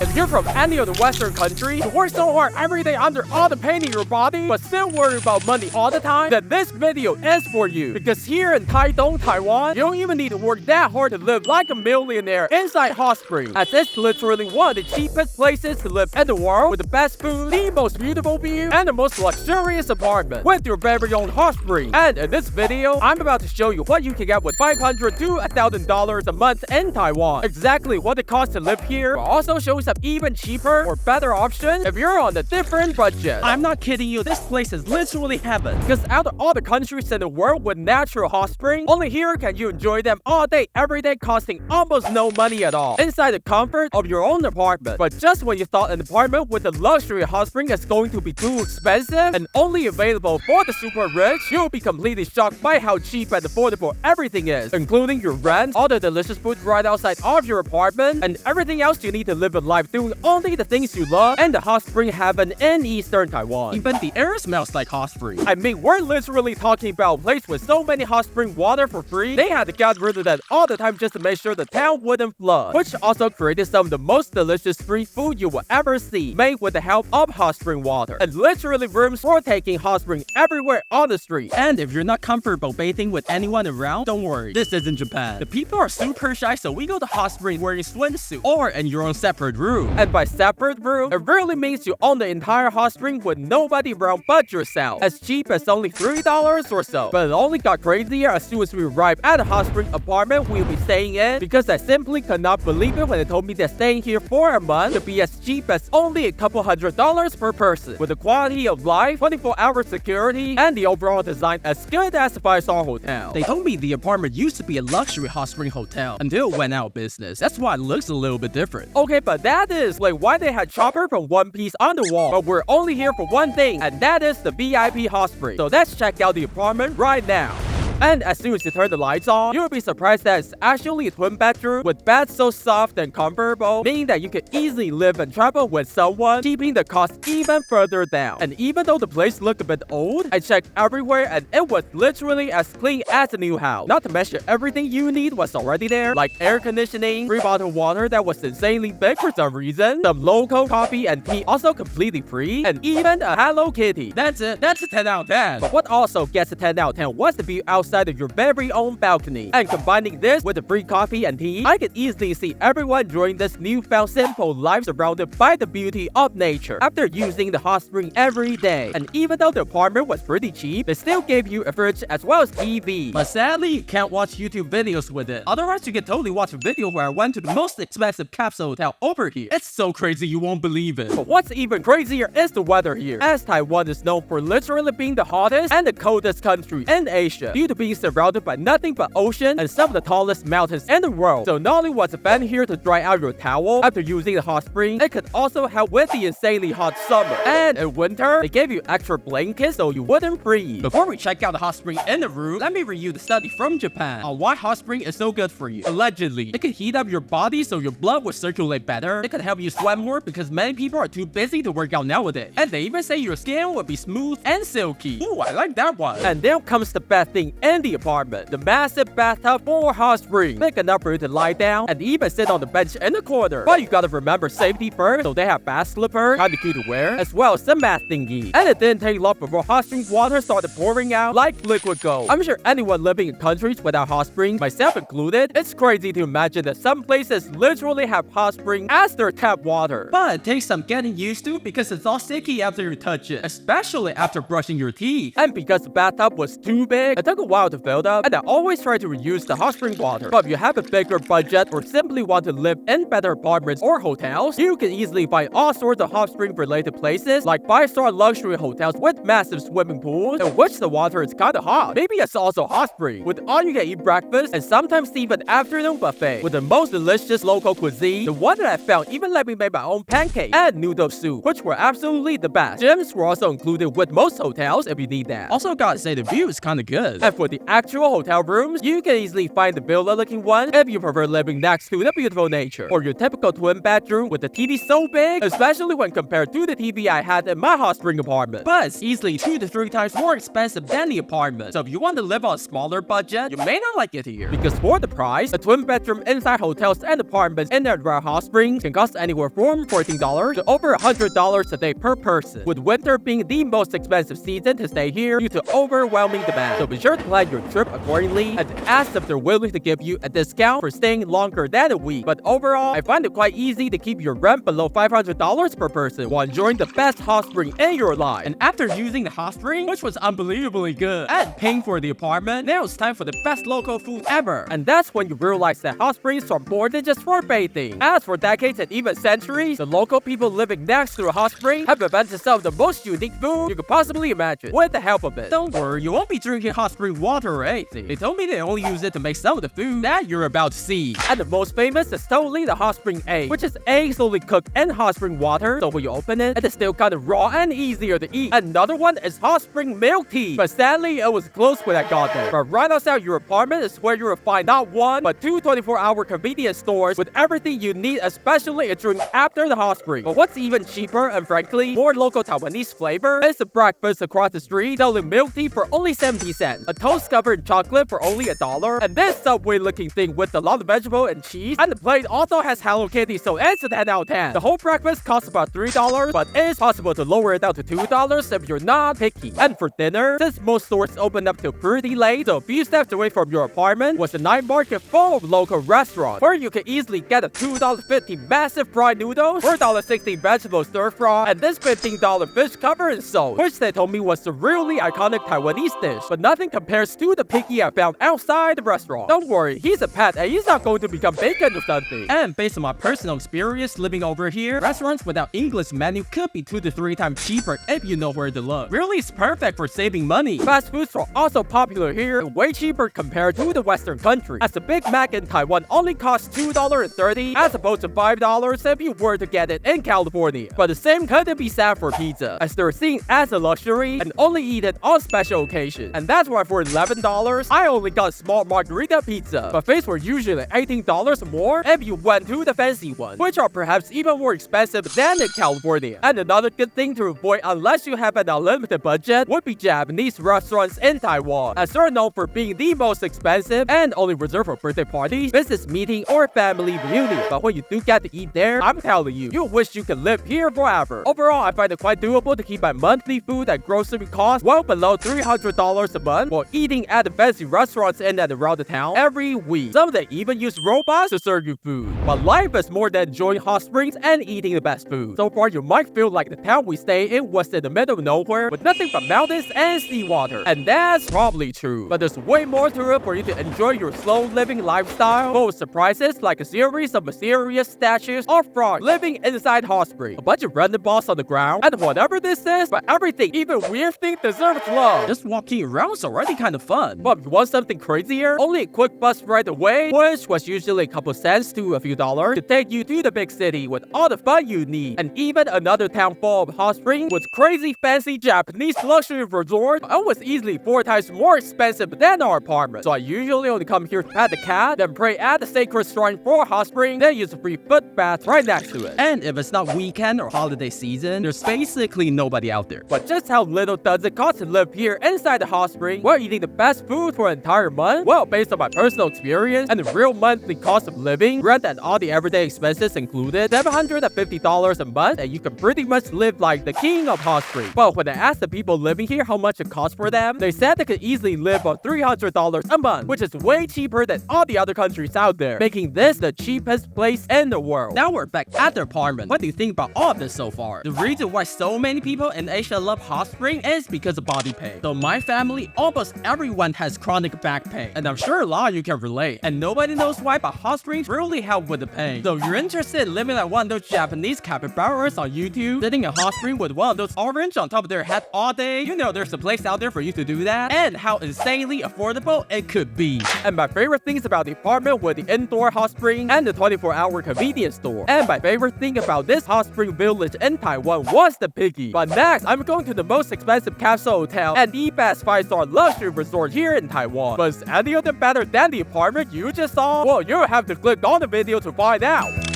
If you're from any of the Western countries, you work so hard every day under all the pain in your body, but still worry about money all the time, then this video is for you. Because here in Taitung, Taiwan, you don't even need to work that hard to live like a millionaire inside hot springs, as it's literally one of the cheapest places to live in the world, with the best food, the most beautiful view, and the most luxurious apartment with your very own hot spring. And in this video, I'm about to show you what you can get with $500 to $1,000 a month in Taiwan. Exactly what it costs to live here, but also show some even cheaper or better options if you're on a different budget. I'm not kidding you, this place is literally heaven. Because out of all the countries in the world with natural hot springs, only here can you enjoy them all day, every day, costing almost no money at all, inside the comfort of your own apartment. But just when you thought an apartment with a luxury hot spring is going to be too expensive and only available for the super rich, you'll be completely shocked by how cheap and affordable everything is, including your rent, all the delicious food right outside of your apartment, and everything else you need to live a life doing only the things you love, and the hot spring heaven in Eastern Taiwan. Even the air smells like hot spring. I mean, we're literally talking about a place with so many hot spring water for free, they had to get rid of that all the time just to make sure the town wouldn't flood, which also created some of the most delicious street food you will ever see, made with the help of hot spring water, and literally rooms for taking hot spring everywhere on the street. And if you're not comfortable bathing with anyone around, don't worry, this isn't Japan. The people are super shy, so we go to hot spring wearing swimsuit or in your own separate room. And by separate room, it really means you own the entire hot spring with nobody around but yourself, as cheap as only $3 or so. But it only got crazier as soon as we arrived at the hot spring apartment we'll be staying in, because I simply could not believe it when they told me that staying here for a month could be as cheap as only a couple $100 per person, with the quality of life, 24-hour security, and the overall design as good as a 5-star hotel. They told me the apartment used to be a luxury hot spring hotel until it went out of business. That's why it looks a little bit different. Okay, but that is like why they had Chopper from One Piece on the wall. But we're only here for one thing, and that is the VIP hot spring. So let's check out the apartment right now. And as soon as you turn the lights on, you'll be surprised that it's actually a twin bedroom with beds so soft and comfortable, meaning that you can easily live and travel with someone, keeping the cost even further down. And even though the place looked a bit old, I checked everywhere and it was literally as clean as a new house. Not to mention everything you need was already there, like air conditioning, free bottled water that was insanely big for some reason, some local coffee and tea also completely free, and even a Hello Kitty. That's it. That's a 10 out of 10. But what also gets a 10 out of 10 was the view outside of your very own balcony. And combining this with the free coffee and tea, I could easily see everyone enjoying this newfound simple life surrounded by the beauty of nature after using the hot spring every day. And even though the apartment was pretty cheap, they still gave you a fridge as well as TV. But sadly, you can't watch YouTube videos with it. Otherwise, you can totally watch a video where I went to the most expensive capsule hotel over here. It's so crazy you won't believe it. But what's even crazier is the weather here, as Taiwan is known for literally being the hottest and the coldest country in Asia, due to being surrounded by nothing but ocean and some of the tallest mountains in the world. So not only was a fan here to dry out your towel after using the hot spring, it could also help with the insanely hot summer. And in winter, they gave you extra blankets so you wouldn't freeze. Before we check out the hot spring in the room, let me review the study from Japan on why hot spring is so good for you. Allegedly, it could heat up your body so your blood will circulate better. It could help you sweat more because many people are too busy to work out nowadays. And they even say your skin will be smooth and silky. Ooh, I like that one. And then comes the best thing in the apartment, the massive bathtub for hot spring, big enough for you to lie down and even sit on the bench in the corner. But you gotta remember safety first, so they have bath slippers, kinda cute to wear, as well as some mat thingy. And it didn't take long before hot spring water started pouring out like liquid gold. I'm sure anyone living in countries without hot springs, myself included, it's crazy to imagine that some places literally have hot spring as their tap water. But it takes some getting used to because it's all sticky after you touch it, especially after brushing your teeth. And because the bathtub was too big, it took a while to fill up, and I always try to reuse the hot spring water. But if you have a bigger budget or simply want to live in better apartments or hotels, you can easily find all sorts of hot spring related places like 5-star luxury hotels with massive swimming pools in which the water is kinda hot. Maybe it's also hot spring with all you can eat breakfast and sometimes even afternoon buffet with the most delicious local cuisine. The one that I found even let me make my own pancake and noodle soup, which were absolutely the best. Gyms were also included with most hotels if you need that. Also gotta say the view is kinda good. And for the actual hotel rooms, you can easily find the villa-looking one if you prefer living next to the beautiful nature, or your typical twin bedroom with the TV so big, especially when compared to the TV I had in my hot spring apartment. But it's easily 2 to 3 times more expensive than the apartment, so if you want to live on a smaller budget, you may not like it here. Because for the price, a twin bedroom inside hotels and apartments in and around Hot Springs can cost anywhere from $14 to over $100 a day per person, with winter being the most expensive season to stay here due to overwhelming demand. So be sure to plan your trip accordingly and ask if they're willing to give you a discount for staying longer than a week. But overall, I find it quite easy to keep your rent below $500 per person while enjoying the best hot spring in your life. And after using the hot spring, which was unbelievably good, and paying for the apartment, now it's time for the best local food ever. And that's when you realize that hot springs are more than just for bathing. As for decades and even centuries, the local people living next to a hot spring have invented some of the most unique food you could possibly imagine with the help of it. Don't worry, you won't be drinking hot spring water or anything. They told me they only use it to make some of the food that you're about to see. And the most famous is totally the hot spring egg, which is eggs slowly cooked in hot spring water, so when you open it, it is still kind of raw and easier to eat. Another one is hot spring milk tea, but sadly it was closed when I got there. But right outside your apartment is where you will find not one, but 2 24-hour convenience stores with everything you need, especially a drink after the hot spring. But what's even cheaper and frankly more local Taiwanese flavor is the breakfast across the street selling milk tea for only 70 cents, a toast covered in chocolate for only $1, and this Subway looking thing with a lot of vegetable and cheese, and the plate also has Hello Kitty, so it's a 10 out of 10. The whole breakfast costs about $3, but it's possible to lower it down to $2 if you're not picky. And for dinner, since most stores open up till pretty late, so a few steps away from your apartment was a night market full of local restaurants, where you can easily get a $2.50 massive fried noodles, $4.60 vegetable stir fry, and this $15 fish covered in salt, which they told me was a really iconic Taiwanese dish, but nothing compares to the piggy I found outside the restaurant. Don't worry, he's a pet and he's not going to become bacon or something. And based on my personal experience living over here, restaurants without English menu could be 2 to 3 times cheaper if you know where to look. Really, it's perfect for saving money. Fast foods are also popular here and way cheaper compared to the Western country, as the Big Mac in Taiwan only costs $2.30 as opposed to $5 if you were to get it in California. But the same couldn't be said for pizza, as they're seen as a luxury and only eat it on special occasions. And that's why for $11, I only got a small margarita pizza. Buffets were usually $18 more if you went to the fancy ones, which are perhaps even more expensive than in California. And another good thing to avoid unless you have an unlimited budget would be Japanese restaurants in Taiwan, as they're known for being the most expensive and only reserved for birthday parties, business meeting, or family reunion. But when you do get to eat there, I'm telling you, you'll wish you could live here forever. Overall, I find it quite doable to keep my monthly food and grocery costs well below $300 a month while eating at the fancy restaurants in and around the town every week. Some of them even use robots to serve you food. But life is more than enjoying hot springs and eating the best food. So far, you might feel like the town we stay in was in the middle of nowhere with nothing but mountains and seawater. And that's probably true. But there's way more to it for you to enjoy your slow living lifestyle, full of surprises like a series of mysterious statues or frogs living inside hot springs, a bunch of random balls on the ground, and whatever this is, but everything, even weird things, deserves love. Just walking around is already kind of fun. But if you want something crazier, only a quick bus ride away, which was usually a couple cents to a few dollars, to take you to the big city with all the fun you need. And even another town full of hot springs with crazy fancy Japanese luxury resort, it was easily 4 times more expensive than our apartment. So I usually only come here to pet the cat, then pray at the sacred shrine for a hot spring, then use a free foot bath right next to it. And if it's not weekend or holiday season, there's basically nobody out there. But just how little does it cost to live here inside the hot spring while eating the best food for an entire month? Well, based on my personal experience and the real monthly cost of living, rent and all the everyday expenses included, $750 a month, and you can pretty much live like the king of hot springs. But when I asked the people living here how much it costs for them, they said they could easily live on $300 a month, which is way cheaper than all the other countries out there, making this the cheapest place in the world. Now we're back at the apartment. What do you think about all of this so far? The reason why so many people in Asia love hot spring is because of body pain. So my family, almost everyone has chronic back pain, and I'm sure a lot of you can relate. And nobody knows why, but hot springs really help with the pain. So if you're interested in living like one of those Japanese capybaras on YouTube, sitting in a hot spring with one of those orange on top of their head all day, you know there's a place out there for you to do that, and how insanely affordable it could be. And my favorite things about the apartment were the indoor hot spring and the 24-hour convenience store. And my favorite thing about this hot spring village in Taiwan was the piggy. But next, I'm going to the most expensive capsule hotel and the best 5-star luxury luxury resort here in Taiwan. But is any of them better than the apartment you just saw? Well, you'll have to click on the video to find out.